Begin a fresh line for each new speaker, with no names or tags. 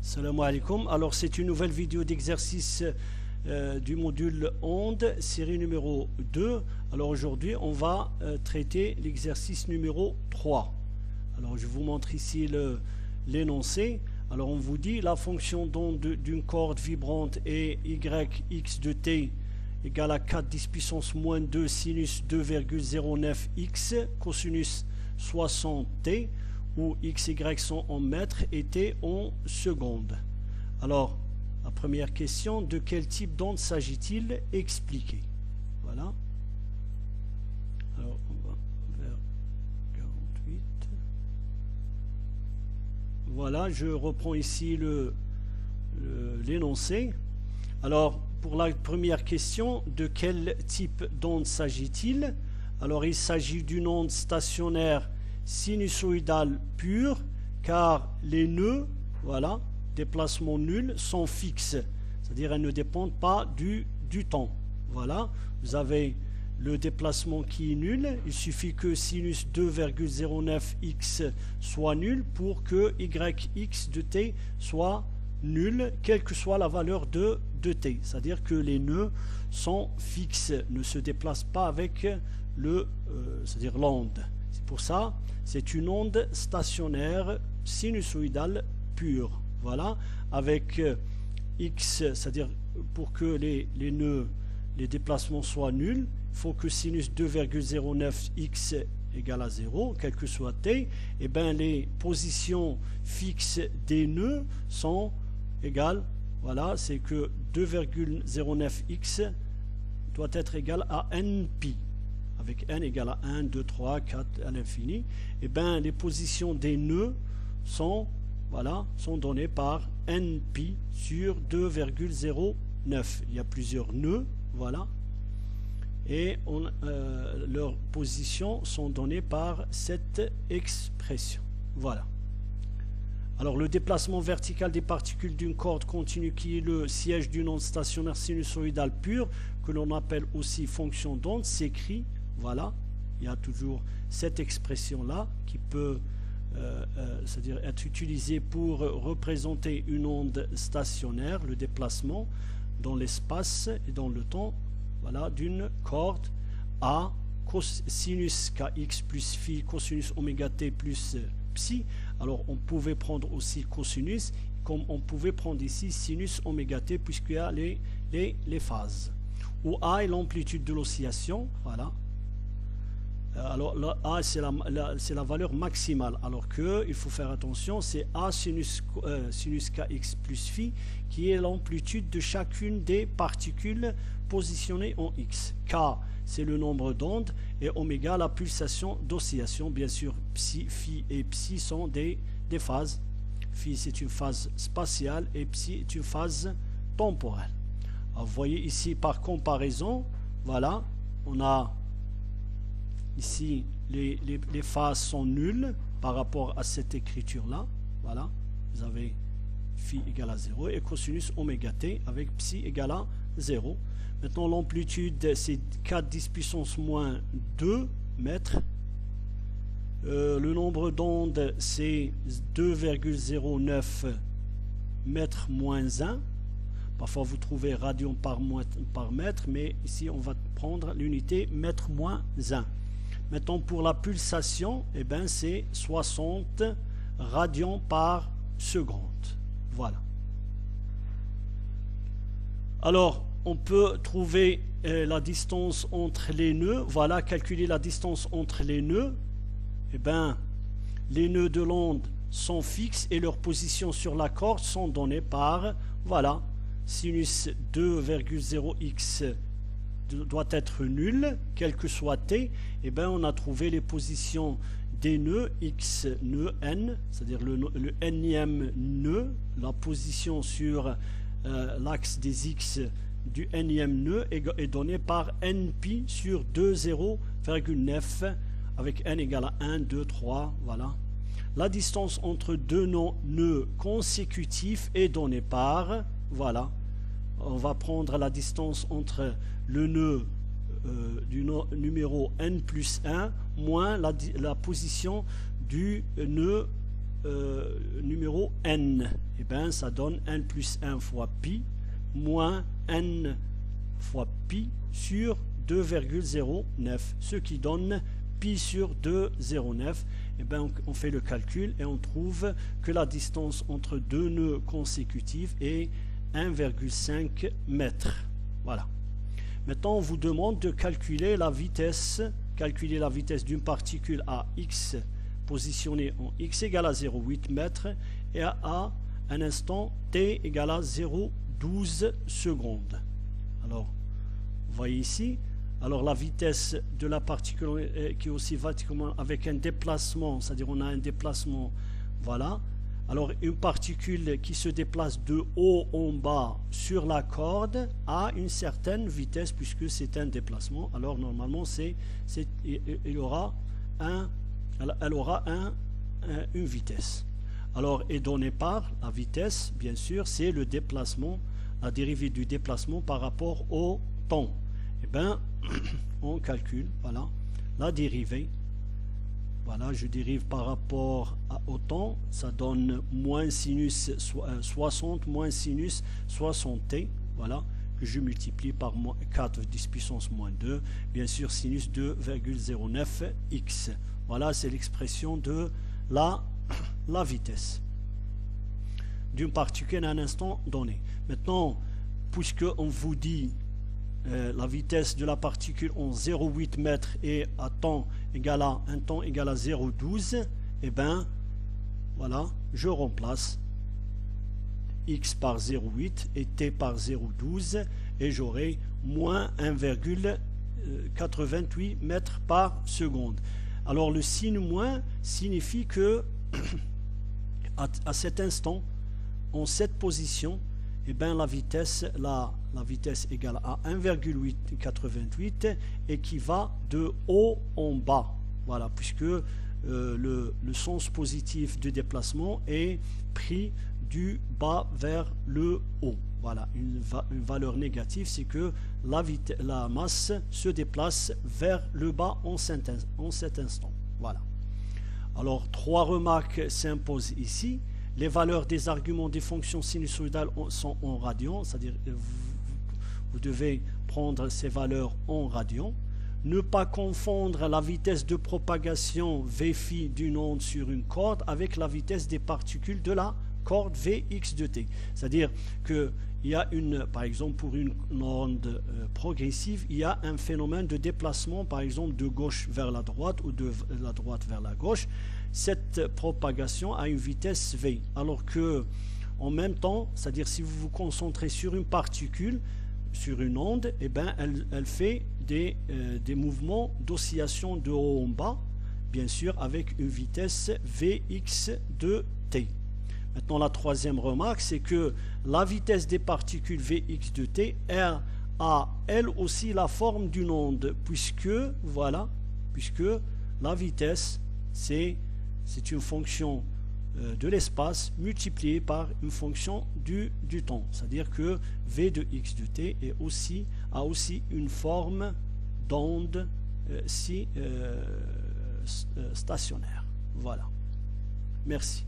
Salam alaikum. Alors c'est une nouvelle vidéo d'exercice du module onde, série numéro 2. Alors aujourd'hui on va traiter l'exercice numéro 3. Alors je vous montre ici l'énoncé. Alors on vous dit la fonction d'onde d'une corde vibrante est yx de t égale à 4 10 puissance moins 2 sinus 2,09 x cosinus 60 t, où x, y sont en mètres et t en secondes. Alors, la première question, de quel type d'onde s'agit-il? Expliquer. Voilà. Alors, on va vers 48. Voilà, je reprends ici l'énoncé. Alors, pour la première question, de quel type d'onde s'agit-il? Alors, il s'agit d'une onde stationnaire sinusoïdale pure, car les nœuds, voilà, déplacement nul, sont fixes, c'est-à-dire elles ne dépendent pas du temps. Voilà, vous avez le déplacement qui est nul, il suffit que sinus 2,09x soit nul pour que yx de t soit nul, quelle que soit la valeur de t, c'est-à-dire que les nœuds sont fixes, ne se déplacent pas avec c'est-à-dire l'onde. C'est pour ça, c'est une onde stationnaire sinusoïdale pure. Voilà, avec x, c'est-à-dire pour que les nœuds, les déplacements soient nuls, il faut que sinus 2,09x égale à 0, quel que soit t, et bien les positions fixes des nœuds sont égales, voilà, c'est que 2,09x doit être égal à nπ. Avec n égale à 1, 2, 3, 4 à l'infini, et bien les positions des nœuds sont données par nπ sur 2,09. Il y a plusieurs nœuds, voilà, et leurs positions sont données par cette expression. Voilà. Alors le déplacement vertical des particules d'une corde continue qui est le siège d'une onde stationnaire sinusoïdale pure, que l'on appelle aussi fonction d'onde, s'écrit, voilà, il y a toujours cette expression-là qui peut c'est-à-dire être utilisée pour représenter une onde stationnaire, le déplacement dans l'espace et dans le temps, voilà, d'une corde A sinus kx plus phi cosinus oméga t plus psi. Alors on pouvait prendre aussi cosinus, comme on pouvait prendre ici sinus oméga t, puisqu'il y a les phases. Où A est l'amplitude de l'oscillation, voilà. Alors là, A c'est la valeur maximale, alors que il faut faire attention, c'est A sinus kx plus phi qui est l'amplitude de chacune des particules positionnées en x. K c'est le nombre d'ondes et oméga la pulsation d'oscillation. Bien sûr, phi et psi sont des phases. Phi c'est une phase spatiale et psi est une phase temporelle. Alors, vous voyez ici par comparaison, voilà, on a ici, les phases sont nulles par rapport à cette écriture-là. Voilà, vous avez phi égale à 0 et cosinus oméga t avec psi égale à 0. Maintenant, l'amplitude, c'est 4 10 puissance moins 2 mètres. Le nombre d'ondes, c'est 2,09 mètres moins 1. Parfois, vous trouvez radian par mètre, mais ici, on va prendre l'unité mètre moins 1. Maintenant, pour la pulsation, eh ben, c'est 60 radians par seconde. Voilà. Alors, on peut trouver la distance entre les nœuds. Voilà, calculer la distance entre les nœuds. Eh ben, les nœuds de l'onde sont fixes et leurs positions sur la corde sont données par, voilà, sinus 2,0x doit être nul, quel que soit t, et bien on a trouvé les positions des nœuds, x nœud n, c'est-à-dire le nème nœud, la position sur l'axe des x du nème nœud est donnée par nπ sur 2,0,9 avec n égale à 1, 2, 3, voilà. La distance entre deux nœuds consécutifs est donnée par, voilà, on va prendre la distance entre le nœud du numéro n plus 1 moins la position du nœud numéro n. Et bien ça donne n plus 1 fois pi moins n fois pi sur 2,09, ce qui donne pi sur 2,09. Et bien on fait le calcul et on trouve que la distance entre deux nœuds consécutifs est 1,5 mètres. Voilà. Maintenant on vous demande de calculer la vitesse d'une particule à x positionnée en x égale à 0,8 mètres et à un instant t égale à 0,12 secondes. Alors, vous voyez ici, alors la vitesse de la particule qui est aussi avec un déplacement, c'est-à-dire on a un déplacement, voilà. Alors une particule qui se déplace de haut en bas sur la corde a une certaine vitesse puisque c'est un déplacement. Alors normalement elle aura une vitesse. Alors est donnée par la vitesse, bien sûr, c'est le déplacement, la dérivée du déplacement par rapport au temps. Et bien on calcule, voilà, la dérivée. Voilà, je dérive par rapport au temps, ça donne moins sinus 60 moins sinus 60t, voilà, que je multiplie par 4 10 puissance moins 2, bien sûr sinus 2,09x. Voilà, c'est l'expression de la vitesse d'une particule à un instant donné. Maintenant, puisque on vous dit la vitesse de la particule en 0,8 mètres et à temps égal à 0,12, et bien voilà, je remplace x par 0,8 et t par 0,12 et j'aurai moins 1,88 mètres par seconde. Alors le signe moins signifie que à cet instant, en cette position, et bien la vitesse égale à 1,88 et qui va de haut en bas. Voilà, puisque le sens positif du déplacement est pris du bas vers le haut. Voilà, une valeur négative, c'est que la masse se déplace vers le bas en cet instant. Voilà. Alors, 3 remarques s'imposent ici. Les valeurs des arguments des fonctions sinusoïdales sont en radians, c'est-à-dire vous devez prendre ces valeurs en radians. Ne pas confondre la vitesse de propagation Vφ d'une onde sur une corde avec la vitesse des particules de la corde Vx de t. C'est-à-dire qu'il y a par exemple pour une onde progressive, il y a un phénomène de déplacement, par exemple de gauche vers la droite ou de la droite vers la gauche. Cette propagation a une vitesse v, alors que en même temps, c'est-à-dire si vous vous concentrez sur une particule, sur une onde, eh ben elle fait des mouvements d'oscillation de haut en bas, bien sûr avec une vitesse Vx de t. Maintenant la troisième remarque, c'est que la vitesse des particules Vx de t a elle aussi la forme d'une onde, puisque la vitesse c'est une fonction de l'espace multipliée par une fonction du temps. C'est-à-dire que V de x de t a aussi une forme d'onde stationnaire. Voilà. Merci.